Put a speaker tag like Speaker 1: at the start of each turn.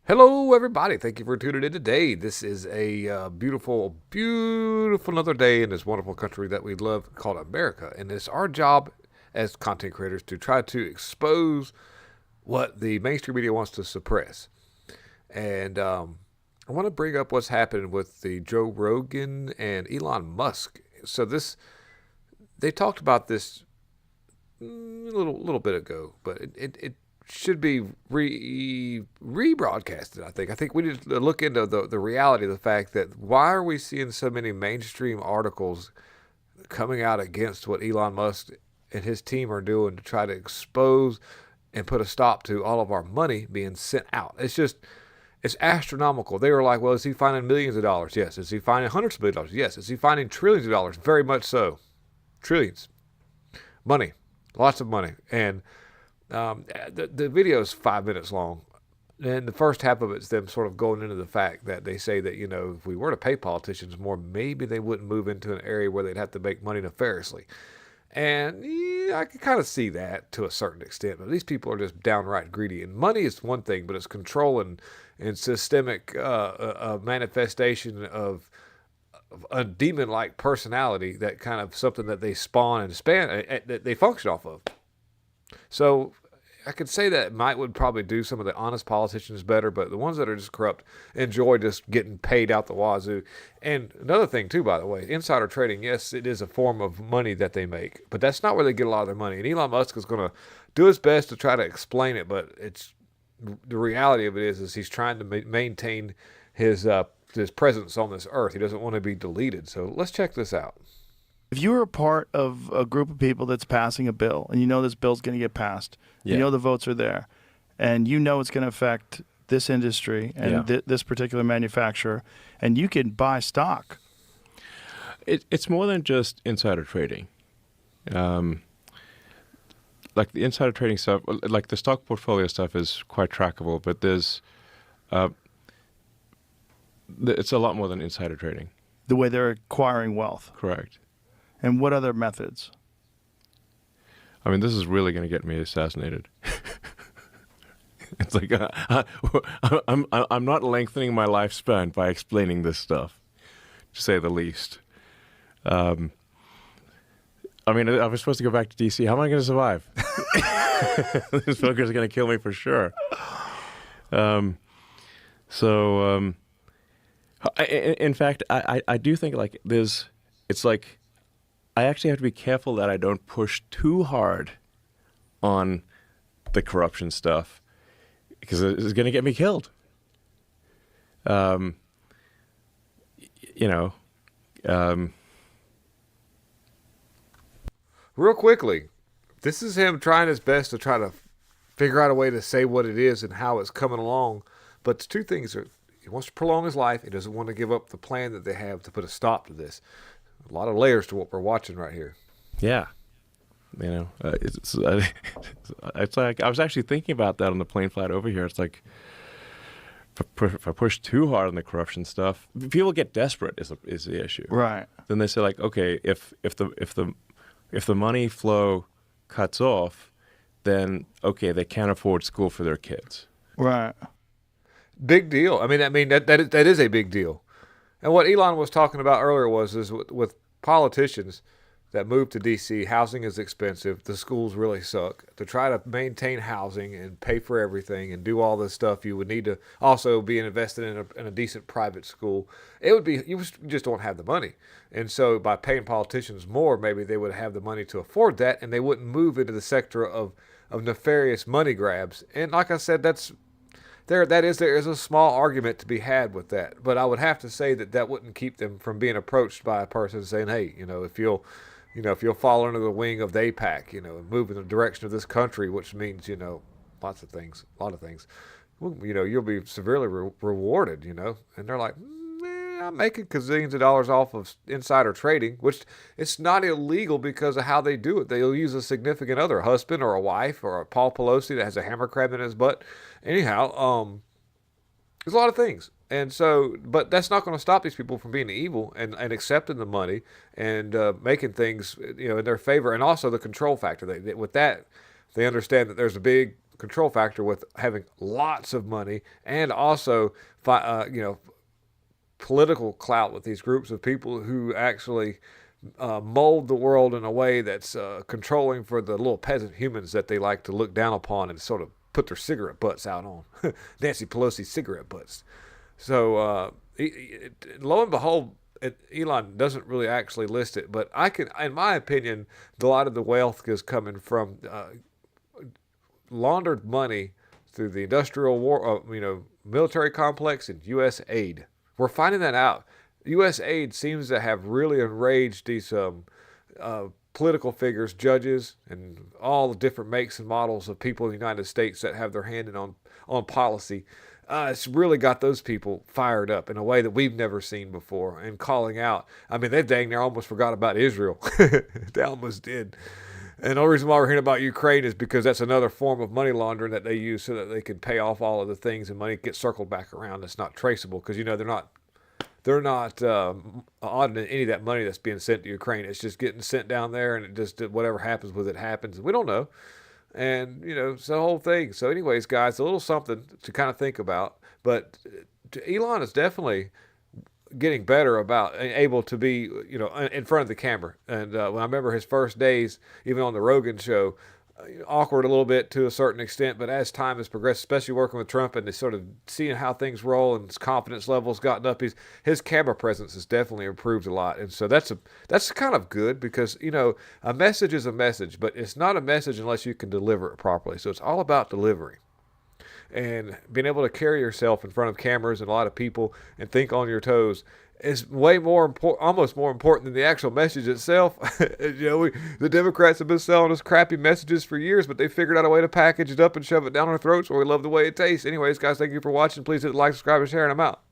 Speaker 1: Hello, everybody. Thank you for tuning in today. This is a beautiful, beautiful another day in this wonderful country that we love called America. And it's our job as content creators to try to expose what the mainstream media wants to suppress. And I want to bring up what's happening with the Joe Rogan and Elon Musk. They talked about this a little bit ago, but it should be rebroadcasted. I think we need to look into the reality of the fact that why are we seeing so many mainstream articles coming out against what Elon Musk and his team are doing to try to expose and put a stop to all of our money being sent out. It's astronomical. They were like, well, is he finding millions of dollars? Yes. Is he finding hundreds of millions of dollars? Yes. Is he finding trillions of dollars? Very much so. Trillions. Money. Lots of money. And the video is 5 minutes long. And the first half of it's them sort of going into the fact that they say that, if we were to pay politicians more, maybe they wouldn't move into an area where they'd have to make money nefariously. And yeah, I can kind of see that to a certain extent. But these people are just downright greedy. And money is one thing, but it's control and systemic manifestation of a demon-like personality, that kind of something that they spawn and span that they function off of. So I could say that might would probably do some of the honest politicians better, but the ones that are just corrupt enjoy just getting paid out the wazoo. And another thing too, by the way, insider trading, yes, it is a form of money that they make, but that's not where they get a lot of their money. And Elon Musk is going to do his best to try to explain it, but the reality of it is he's trying to maintain his presence on this earth. He doesn't want to be deleted. So let's check this out.
Speaker 2: If you were a part of a group of people that's passing a bill, and you know this bill's going to get passed, you know the votes are there, and you know it's going to affect this industry and this particular manufacturer, and you can buy stock.
Speaker 3: It's more than just insider trading. Like the insider trading stuff, like the stock portfolio stuff is quite trackable, but it's a lot more than insider trading.
Speaker 2: The way they're acquiring wealth.
Speaker 3: Correct.
Speaker 2: And what other methods?
Speaker 3: I mean, this is really going to get me assassinated. It's like I'm not lengthening my lifespan by explaining this stuff, to say the least. I mean, I was supposed to go back to DC. How am I going to survive? This fucker's going to kill me for sure. In fact, I do think like it's like I actually have to be careful that I don't push too hard on the corruption stuff, because it's going to get me killed.
Speaker 1: Real quickly, this is him trying his best to try to figure out a way to say what it is and how it's coming along. But the two things are, he wants to prolong his life. He doesn't want to give up the plan that they have to put a stop to this. A lot of layers to what we're watching right here.
Speaker 3: Yeah. It's like I was actually thinking about that on the plane flight over here. It's like if I push too hard on the corruption stuff, people get desperate is the issue.
Speaker 2: Right.
Speaker 3: Then they say like, okay, if the money flow cuts off, then okay, they can't afford school for their kids.
Speaker 2: Right.
Speaker 1: Big deal. I mean that is a big deal. And what Elon was talking about earlier was with politicians that move to D.C., housing is expensive. The schools really suck. To try to maintain housing and pay for everything and do all this stuff, you would need to also be invested in a decent private school. It would be, you just don't have the money. And so by paying politicians more, maybe they would have the money to afford that, and they wouldn't move into the sector of nefarious money grabs. And like I said, there is a small argument to be had with that, but I would have to say that wouldn't keep them from being approached by a person saying, hey, if you'll fall under the wing of the APAC, and move in the direction of this country, which means, a lot of things, well, you'll be severely rewarded, and they're like, I'm making gazillions of dollars off of insider trading, which it's not illegal because of how they do it. They'll use a significant other, a husband or a wife or a Paul Pelosi that has a hammer crab in his butt. Anyhow, there's a lot of things. And so, but that's not going to stop these people from being evil and accepting the money and making things, in their favor. And also the control factor. With that, they understand that there's a big control factor with having lots of money and also, political clout with these groups of people who actually mold the world in a way that's controlling for the little peasant humans that they like to look down upon and sort of put their cigarette butts out on. Nancy Pelosi's cigarette butts. So lo and behold, Elon doesn't really actually list it, but in my opinion, a lot of the wealth is coming from laundered money through the industrial war, military complex and U.S. aid. We're finding that out. U.S. aid seems to have really enraged these political figures, judges, and all the different makes and models of people in the United States that have their hand in on policy. It's really got those people fired up in a way that we've never seen before and calling out. I mean, they dang near almost forgot about Israel. They almost did. And the only reason why we're hearing about Ukraine is because that's another form of money laundering that they use so that they can pay off all of the things and money gets circled back around. It's not traceable because, they're not auditing any of that money that's being sent to Ukraine. It's just getting sent down there, and it just whatever happens with it happens. We don't know. And, it's the whole thing. So anyways, guys, a little something to kind of think about. But Elon is definitely getting better about able to be, in front of the camera. And when I remember his first days, even on the Rogan show, awkward a little bit to a certain extent, but as time has progressed, especially working with Trump and sort of seeing how things roll and his confidence levels gotten up, his camera presence has definitely improved a lot. And so that's kind of good because, a message is a message, but it's not a message unless you can deliver it properly. So it's all about delivery. And being able to carry yourself in front of cameras and a lot of people and think on your toes is way more important, almost more important than the actual message itself. The Democrats have been selling us crappy messages for years, but they figured out a way to package it up and shove it down our throats, or we love the way it tastes. Anyways, guys, thank you for watching. Please hit like, subscribe, and share, and I'm out.